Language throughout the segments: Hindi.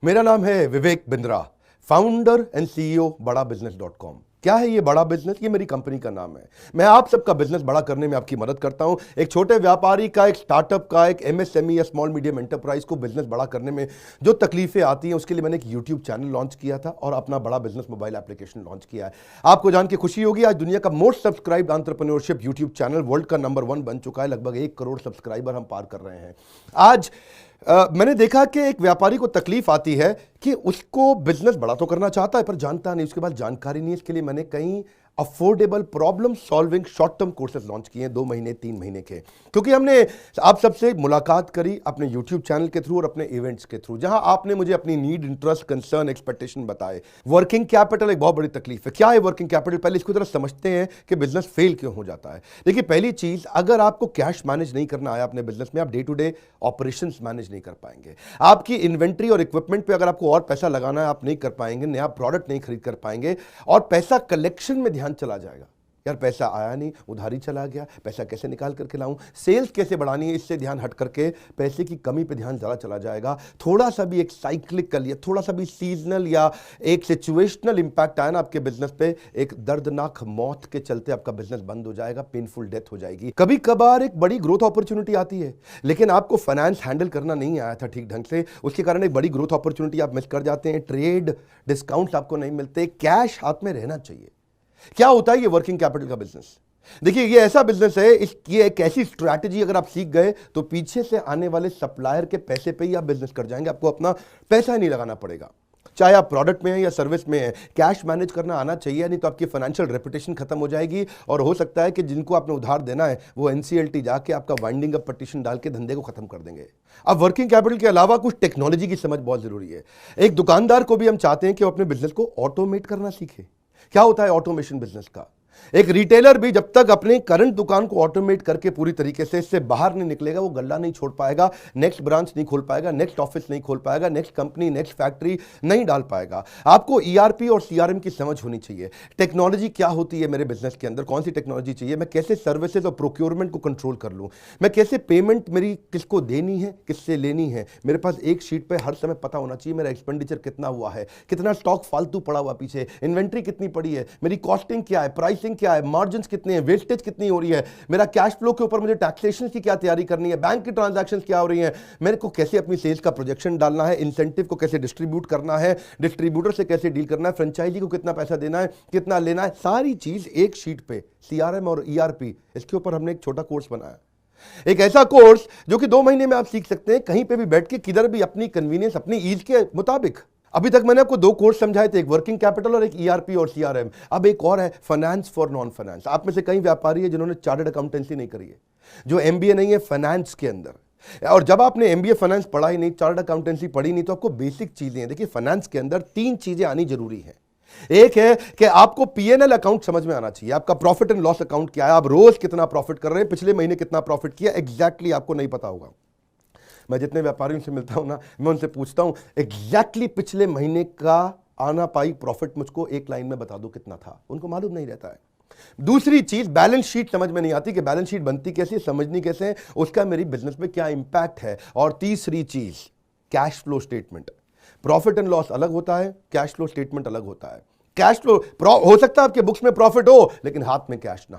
मेरा नाम है Vivek Bindra, founder and CEO बड़ा बिजनेस .com। क्या है ये बड़ा बिजनेस? ये मेरी कंपनी का नाम है। मैं आप सबका बिजनेस बड़ा करने में आपकी मदद करता हूं। एक छोटे व्यापारी का, एक स्टार्टअप का, एक एमएसएमई या स्मॉल मीडियम एंटरप्राइज को बिजनेस बड़ा करने में जो तकलीफें आती हैं, उसके लिए मैंने एक यूट्यूब चैनल लॉन्च किया था और अपना बड़ा बिजनेस मोबाइल एप्लीकेशन लॉन्च किया है। आपको जान के खुशी होगी, आज दुनिया का most subscribed entrepreneurship YouTube channel world का नंबर 1 बन चुका है। लगभग 1 करोड़ सब्सक्राइबर हम पार कर रहे हैं। आज मैंने देखा कि एक व्यापारी को तकलीफ आती है कि उसको बिजनेस बड़ा तो करना चाहता है पर जानता नहीं, उसके पास जानकारी नहीं है। इसके लिए मैंने कई affordable problem solving short term courses launch किए हैं 2 महीने 3 महीने के, क्योंकि हमने आप सबसे मुलाकात करी अपने यूट्यूब चैनल के थ्रू और अपने इवेंट्स के थ्रू, जहां आपने मुझे अपनी नीड, इंटरेस्ट, कंसर्न, एक्सपेक्टेशन बताए। वर्किंग कैपिटल एक बहुत बड़ी तकलीफ है। क्या है वर्किंग कैपिटल? पहले इसको जरा समझते हैं कि बिजनेस फेल क्यों हो जाता है। देखिए, पहली चीज, अगर आपको कैश मैनेज नहीं करना आया अपने बिजनेस में, आप day to day operations manage नहीं कर पाएंगे। आपकी इन्वेंट्री और इक्विपमेंट पे अगर आपको और पैसा लगाना है, आप नहीं कर पाएंगे। नया प्रोडक्ट नहीं खरीद कर पाएंगे और पैसा कलेक्शन में ध्यान चला जाएगा। यार पैसा आया नहीं, उधारी चला गया, पैसा कैसे निकाल करके लाऊं, सेल्स कैसे बढ़ानी है, इससे ध्यान हट करके पैसे की कमी पे ध्यान ज़्यादा चला जाएगा। थोड़ा सा भी एक साइक्लिकल या थोड़ा सा भी सीजनल या एक सिचुएशनल इंपैक्ट आया ना आपके बिजनेस पे, एक दर्दनाक मौत के चलते आपका बिजनेस बंद हो जाएगा, पेनफुल डेथ हो जाएगी। कभी कभार एक बड़ी ग्रोथ अपॉर्चुनिटी आती है, लेकिन आपको फाइनेंस हैंडल करना नहीं आया था ठीक ढंग से, उसके कारण एक बड़ी ग्रोथ अपॉर्चुनिटी आप मिस कर जाते हैं। ट्रेड डिस्काउंट्स आपको नहीं मिलते, कैश हाथ में रहना चाहिए। क्या होता है ये वर्किंग कैपिटल का बिजनेस? देखिए, ये ऐसा बिजनेस है, ये एक ऐसी स्ट्रैटेजी अगर आप सीख गए तो पीछे से आने वाले सप्लायर के पैसे पे ही आप बिजनेस कर जाएंगे। आपको अपना पैसा ही नहीं लगाना पड़ेगा, चाहे आप प्रोडक्ट में है या सर्विस में है। कैश मैनेज करना आना चाहिए, नहीं तो आपकी फाइनेंशियल रेपुटेशन खत्म हो जाएगी और हो सकता है कि जिनको आपने उधार देना है वो एनसीएलटी जाके आपका वाइंडिंग अप पटिशन डाल के धंधे को खत्म कर देंगे। अब वर्किंग कैपिटल के अलावा कुछ टेक्नोलॉजी की समझ बहुत जरूरी है। एक दुकानदार को भी हम चाहते हैं कि वो अपने बिजनेस को ऑटोमेट करना सीखे। क्या होता है ऑटोमेशन बिजनेस का? एक रिटेलर भी जब तक अपने करंट दुकान को ऑटोमेट करके पूरी तरीके से इससे बाहर नहीं निकलेगा, वो गल्ला नहीं छोड़ पाएगा, नेक्स्ट ब्रांच नहीं खोल पाएगा, नेक्स्ट ऑफिस नहीं खोल पाएगा, नेक्स्ट कंपनी, नेक्स्ट फैक्ट्री नहीं डाल पाएगा। आपको ईआरपी और सीआरएम की समझ होनी चाहिए। टेक्नोलॉजी क्या होती है मेरे बिजनेस के अंदर, कौन सी टेक्नोलॉजी चाहिए, मैं कैसे सर्विसेज और प्रोक्योरमेंट को कंट्रोल कर लूं, मैं कैसे पेमेंट मेरी किसको देनी है, किससे लेनी है। मेरे पास एक शीट पे हर समय पता होना चाहिए मेरा एक्सपेंडिचर कितना हुआ है, कितना स्टॉक फालतू पड़ा हुआ पीछे, इन्वेंट्री कितनी पड़ी है, मेरी कॉस्टिंग क्या है, प्राइसिंग क्या है, मार्जिन कितने हैं, वेस्टेज कितनी हो रही है, मेरा कैश फ्लो के ऊपर मुझे टैक्सेशन की क्या तैयारी करनी है, बैंक की ट्रांजैक्शंस क्या हो रही हैं, मेरे को कैसे अपनी सेल्स का प्रोजेक्शन डालना है, इंसेंटिव को कैसे डिस्ट्रीब्यूट करना है, डिस्ट्रीब्यूटर से कैसे डील करना है, फ्रेंचाइजी को कितना पैसा देना है, कितना लेना है, सारी चीज एक शीट पे, सीआरएम और ईआरपी, इसके ऊपर हमने एक छोटा कोर्स बनाया। एक ऐसा कोर्स जो कि 2 महीने में आप सीख सकते हैं, कहीं पे भी बैठ के, किधर भी, अपनी कन्वीनियंस, अपनी ईज के मुताबिक। अभी तक मैंने आपको 2 कोर्स समझाए थे, एक वर्किंग कैपिटल और एक ईआरपी और सीआरएम। अब एक और है, फाइनेंस फॉर नॉन फाइनेंस। आप में से कई व्यापारी है जिन्होंने चार्टर्ड अकाउंटेंसी नहीं करी है, जो एमबीए नहीं है फाइनेंस के अंदर। और जब आपने एमबीए फाइनेंस पढ़ा ही नहीं, चार्टर्ड अकाउंटेंसी पढ़ी नहीं, तो आपको बेसिक चीजें हैं। देखिए, फाइनेंस के अंदर 3 चीजें आनी जरूरी है। एक है कि आपको पीएनएल अकाउंट समझ में आना चाहिए, आपका प्रॉफिट एंड लॉस अकाउंट क्या है, आप रोज कितना प्रॉफिट कर रहे हैं, पिछले महीने कितना प्रॉफिट किया, एग्जैक्टली आपको नहीं पता होगा। मैं जितने व्यापारियों से मिलता हूं ना, मैं उनसे पूछता हूं एग्जैक्टली पिछले महीने का आना पाई प्रॉफिट मुझको एक लाइन में बता दो कितना था, उनको मालूम नहीं रहता है। दूसरी चीज, बैलेंस शीट समझ में नहीं आती कि बैलेंस शीट बनती कैसे, समझनी कैसे है, उसका मेरी बिजनेस में क्या इंपैक्ट है। और तीसरी चीज, cash flow statement. Profit and loss अलग होता है, कैश फ्लो स्टेटमेंट अलग होता है। कैश फ्लो हो सकता है आपके बुक्स में प्रॉफिट हो लेकिन हाथ में कैश ना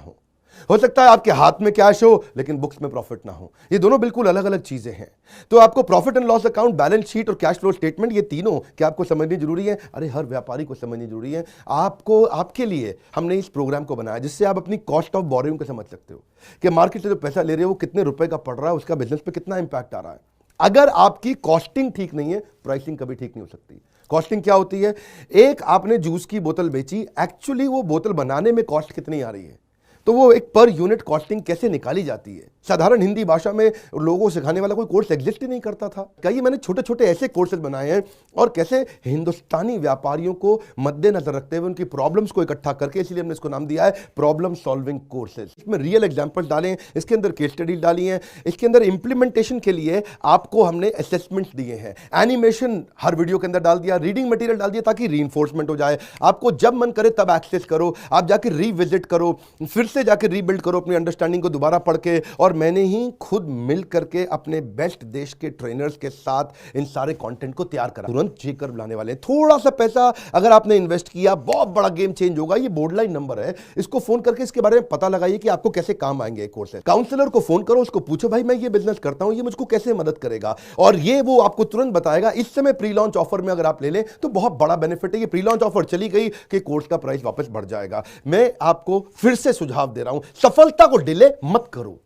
हो सकता है आपके हाथ में कैश हो लेकिन बुक्स में प्रॉफिट ना हो। ये दोनों बिल्कुल अलग अलग चीजें हैं। तो आपको profit and loss account, balance sheet और कैश फ्लो स्टेटमेंट, ये तीनों क्या आपको समझनी जरूरी है? अरे हर व्यापारी को समझनी जरूरी है। आपको, आपके लिए हमने इस प्रोग्राम को बनाया जिससे आप अपनी कॉस्ट ऑफ बोरोइंग को समझ सकते हो कि मार्केट से जो पैसा ले रहे हो वो कितने रुपए का पड़ रहा है, उसका बिजनेस पे कितना इंपैक्ट आ रहा है। अगर आपकी कॉस्टिंग ठीक नहीं है, प्राइसिंग कभी ठीक नहीं हो सकती। कॉस्टिंग क्या होती है? एक आपने जूस की बोतल बेची, एक्चुअली वो बोतल बनाने में कॉस्ट कितनी आ रही है, तो वो एक पर यूनिट कॉस्टिंग कैसे निकाली जाती है। साधारण हिंदी भाषा में लोगों को सिखाने वाला कोई कोर्स एग्जिस्ट ही नहीं करता था। कई मैंने छोटे छोटे ऐसे कोर्सेज बनाए हैं और कैसे हिंदुस्तानी व्यापारियों को मद्देनजर रखते हुए उनकी प्रॉब्लम्स को इकट्ठा करके, इसलिए हमने इसको नाम दिया है प्रॉब्लम सॉल्विंग कोर्सेज। इसमें रियल एग्जांपल्स डाले हैं, इसके अंदर केस स्टडी डाली हैं, इसके अंदर इंप्लीमेंटेशन के लिए आपको हमने असेसमेंट्स दिए हैं, एनिमेशन हर वीडियो के अंदर डाल दिया, रीडिंग मटेरियल डाल दिया ताकि रीइंफोर्समेंट हो जाए। आपको जब मन करे तब एक्सेस करो, आप जाके रिविजिट करो, फिर से जाके रीबिल्ड करो अपनी अंडरस्टैंडिंग को दोबारा पढ़ के। और मैंने ही खुद मिल करके अपने बेस्ट देश के ट्रेनर्स के साथ इन सारे कंटेंट को तैयार करा। तुरंत जेकर बुलाने वाले हैं। थोड़ा सा पैसा अगर आपने इन्वेस्ट किया, बहुत बड़ा गेम चेंज होगा। ये बोर्डलाइन नंबर है, इसको फोन करके इसके बारे में पता लगाइए कि आपको कैसे काम आएंगे कोर्स। काउंसलर को फोन करो, उसको पूछो भाई मैं ये बिजनेस करता हूं, ये मुझको कैसे मदद करेगा, और ये वो आपको तुरंत बताएगा। इस समय प्री लॉन्च ऑफर में अगर आप ले लें तो बहुत बड़ा बेनिफिट है। ये प्री लॉन्च ऑफर चली गई कि कोर्स का प्राइस वापस बढ़ जाएगा। मैं आपको फिर से सुझाव दे रहा हूं, सफलता को डिले मत करो।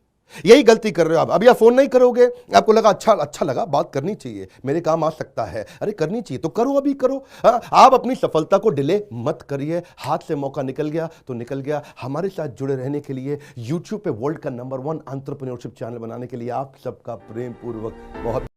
यही गलती कर रहे हो आप। अभी आप फोन नहीं करोगे, आपको लगा अच्छा लगा, बात करनी चाहिए, मेरे काम आ सकता है, अरे करनी चाहिए तो करो, अभी करो। आप अपनी सफलता को डिले मत करिए। हाथ से मौका निकल गया तो निकल गया। हमारे साथ जुड़े रहने के लिए, यूट्यूब पे वर्ल्ड का नंबर 1 एंटरप्रेन्योरशिप चैनल बनाने के लिए आप सबका प्रेम पूर्वक बहुत